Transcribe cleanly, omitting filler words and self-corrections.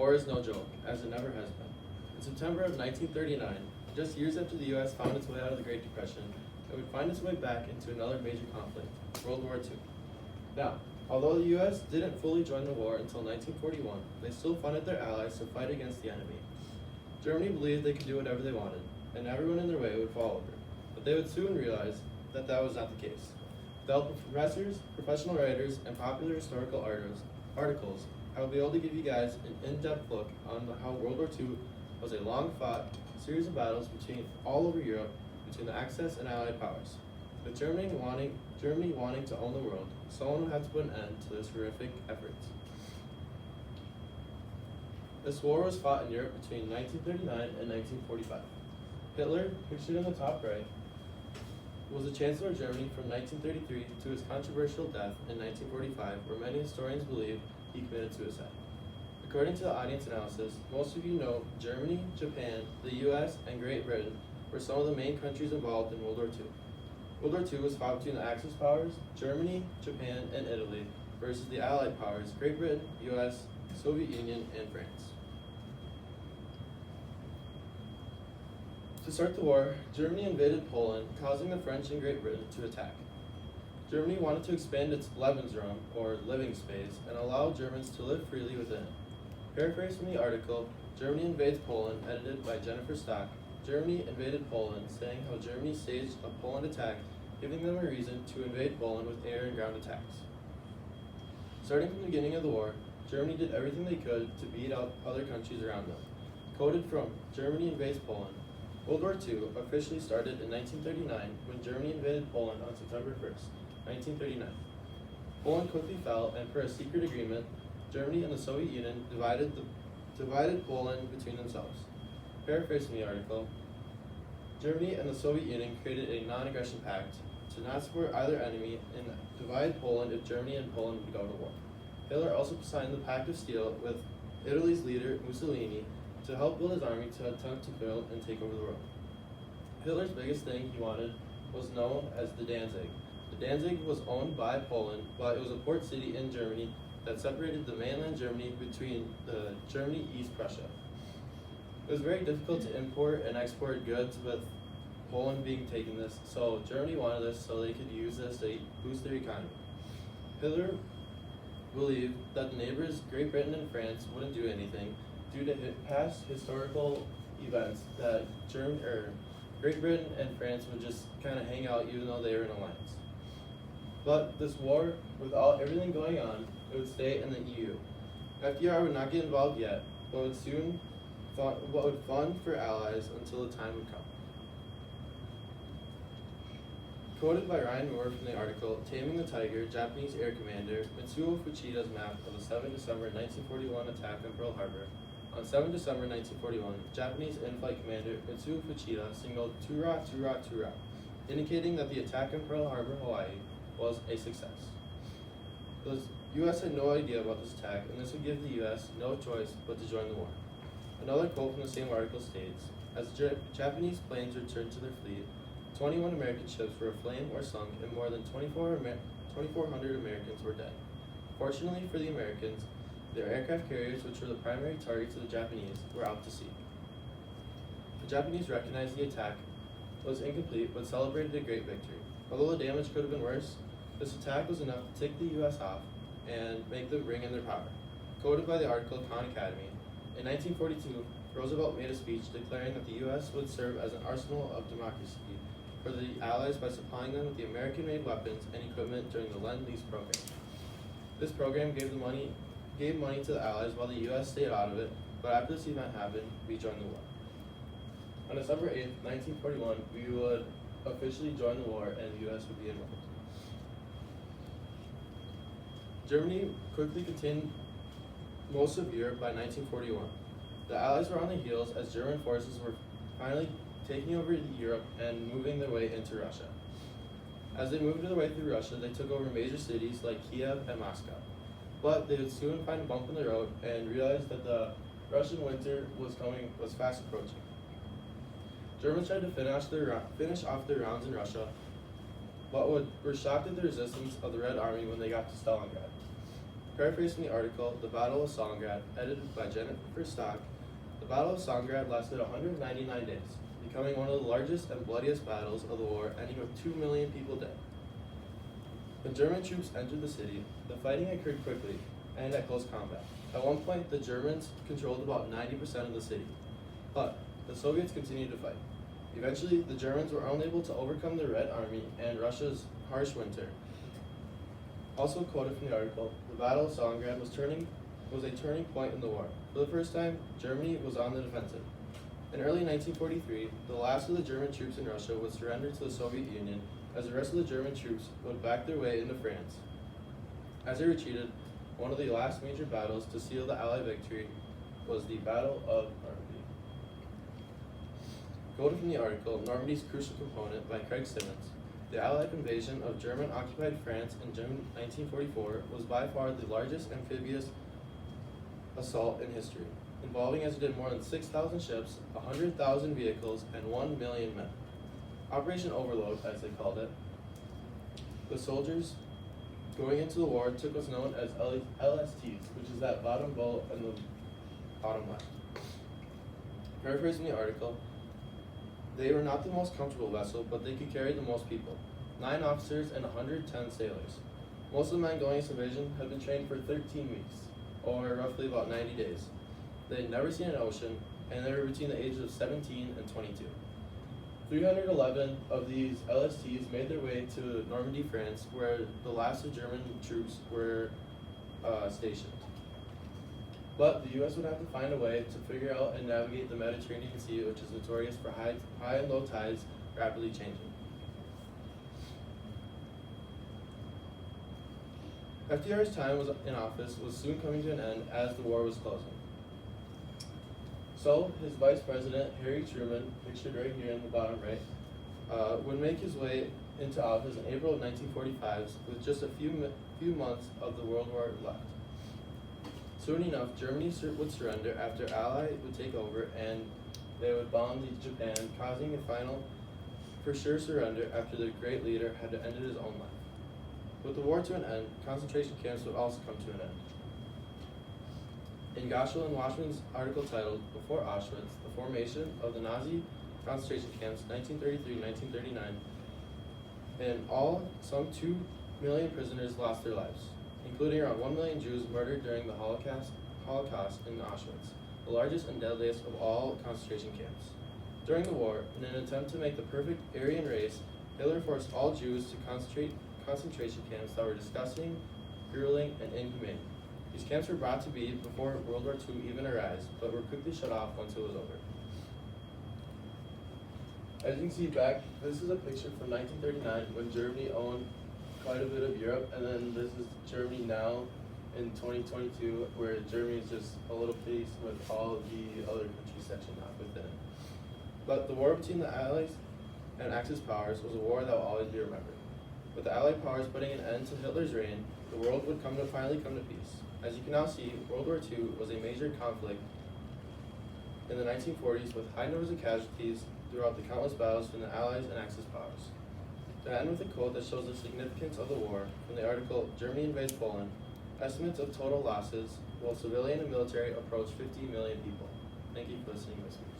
War is no joke, as it never has been. In September of 1939, just years after the U.S. found its way out of the Great Depression, it would find its way back into another major conflict, World War II. Now, although the U.S. didn't fully join the war until 1941, they still funded their allies to fight against the enemy. Germany believed they could do whatever they wanted, and everyone in their way would fall over. But they would soon realize that that was not the case. With the help of professors, professional writers, and popular historical articles, I will be able to give you guys an in-depth look on how World War II was a long-fought series of battles all over Europe between the Axis and Allied powers. With Germany wanting to own the world, someone would have to put an end to this horrific efforts. This war was fought in Europe between 1939 and 1945. Hitler, pictured in the top right, was the Chancellor of Germany from 1933 to his controversial death in 1945, where many historians believe he committed suicide. According to the audience analysis, most of you know Germany, Japan, the US, and Great Britain were some of the main countries involved in World War II. World War II was fought between the Axis powers, Germany, Japan, and Italy, versus the Allied powers, Great Britain, US, Soviet Union, and France. To start the war, Germany invaded Poland, causing the French and Great Britain to attack. Germany wanted to expand its Lebensraum, or living space, and allow Germans to live freely within it. Paraphrased from the article, Germany Invades Poland, edited by Jennifer Stock, Germany invaded Poland, saying how Germany staged a Poland attack, giving them a reason to invade Poland with air and ground attacks. Starting from the beginning of the war, Germany did everything they could to beat out other countries around them. Quoted from Germany Invades Poland, World War II officially started in 1939 when Germany invaded Poland on September 1st, 1939. Poland quickly fell, and per a secret agreement, Germany and the Soviet Union divided Poland between themselves. Paraphrasing the article, Germany and the Soviet Union created a non-aggression pact to not support either enemy and divide Poland if Germany and Poland would go to war. Hitler also signed the Pact of Steel with Italy's leader Mussolini to help build his army to attempt to build and take over the world. Hitler's biggest thing he wanted was known as the Danzig. The Danzig was owned by Poland, but it was a port city in Germany that separated the mainland Germany between the Germany East Prussia. It was very difficult to import and export goods with Poland being taken this, so Germany wanted this so they could use this to boost their economy. Hitler believed that the neighbors Great Britain and France wouldn't do anything due to past historical events that Great Britain and France would just kind of hang out even though they were in alliance. But this war, without everything going on, it would stay in the EU. FDR would not get involved yet, but would fund for allies until the time would come. Quoted by Ryan Moore from the article, Taming the Tiger, Japanese Air Commander Mitsuo Fuchida's map of the 7 December 1941 attack on Pearl Harbor. On 7 December 1941, Japanese in-flight commander Mitsuo Fuchida signaled "Tura, Tura, Tura," indicating that the attack on Pearl Harbor, Hawaii, was a success. The U.S. had no idea about this attack, and this would give the U.S. no choice but to join the war. Another quote from the same article states, as Japanese planes returned to their fleet, 21 American ships were aflame or sunk, and more than 2,400 Americans were dead. Fortunately for the Americans, their aircraft carriers, which were the primary targets of the Japanese, were out to sea. The Japanese recognized the attack was incomplete, but celebrated a great victory. Although the damage could have been worse, this attack was enough to take the U.S. off and make them bring in their power. Quoted by the article Khan Academy, in 1942, Roosevelt made a speech declaring that the U.S. would serve as an arsenal of democracy for the Allies by supplying them with the American-made weapons and equipment during the Lend-Lease program. This program gave money to the Allies while the U.S. stayed out of it, but after this event happened, we joined the war. On December 8, 1941, we would officially join the war and the U.S. would be involved. Germany quickly contained most of Europe by 1941. The Allies were on the heels as German forces were finally taking over Europe and moving their way into Russia. As they moved their way through Russia, they took over major cities like Kiev and Moscow. But they would soon find a bump in the road and realize that the Russian winter was fast approaching. Germans tried to finish off their rounds in Russia, but were shocked at the resistance of the Red Army when they got to Stalingrad. Paraphrasing the article, The Battle of Stalingrad, edited by Jennifer Stock, the Battle of Stalingrad lasted 199 days, becoming one of the largest and bloodiest battles of the war, ending with 2 million people dead. When German troops entered the city, the fighting occurred quickly and at close combat. At one point, the Germans controlled about 90% of the city, but the Soviets continued to fight. Eventually, the Germans were unable to overcome the Red Army and Russia's harsh winter. Also quoted from the article, the Battle of Stalingrad was a turning point in the war. For the first time, Germany was on the defensive. In early 1943, the last of the German troops in Russia would surrender to the Soviet Union, as the rest of the German troops would back their way into France. As they retreated, one of the last major battles to seal the Allied victory was the Battle of Normandy. Quoted from the article, Normandy's Crucial Component by Craig Simmons, the Allied invasion of German-occupied France in June 1944 was by far the largest amphibious assault in history, involving as it did more than 6,000 ships, 100,000 vehicles, and 1 million men. Operation Overlord, as they called it. The soldiers going into the war took what's known as LSTs, which is that bottom bolt and the bottom left. Paraphrasing the article, they were not the most comfortable vessel, but they could carry the most people, 9 officers and 110 sailors. Most of the men going into invasion had been trained for 13 weeks, or roughly about 90 days. They had never seen an ocean, and they were between the ages of 17 and 22. 311 of these LSTs made their way to Normandy, France, where the last of German troops were stationed. But the U.S. would have to find a way to figure out and navigate the Mediterranean Sea, which is notorious for high and low tides rapidly changing. FDR's time in office was soon coming to an end as the war was closing. So, his vice president, Harry Truman, pictured right here in the bottom right, would make his way into office in April of 1945 with just a few months of the World War left. Soon enough, Germany would surrender after Allies would take over, and they would bomb Japan, causing a final, for sure surrender after their great leader had ended his own life. With the war to an end, concentration camps would also come to an end. In Goschel and Washman's article titled Before Auschwitz, the Formation of the Nazi Concentration Camps, 1933-1939, in all, some 2 million prisoners lost their lives, including around 1 million Jews murdered during the Holocaust in Auschwitz, the largest and deadliest of all concentration camps. During the war, in an attempt to make the perfect Aryan race, Hitler forced all Jews to concentration camps that were disgusting, grueling, and inhumane. These camps were brought to be before World War II even arose, but were quickly shut off once it was over. As you can see back, this is a picture from 1939 when Germany owned quite a bit of Europe, and then this is Germany now in 2022, where Germany is just a little piece with all of the other countries sectioned off within it. But the war between the Allies and Axis powers was a war that will always be remembered. With the Allied powers putting an end to Hitler's reign, the world would finally come to peace. As you can now see, World War II was a major conflict in the 1940s with high numbers of casualties throughout the countless battles from the Allies and Axis powers. To end with a quote that shows the significance of the war, from the article Germany Invades Poland, estimates of total losses, while civilian and military approach 50 million people. Thank you for listening to my speech.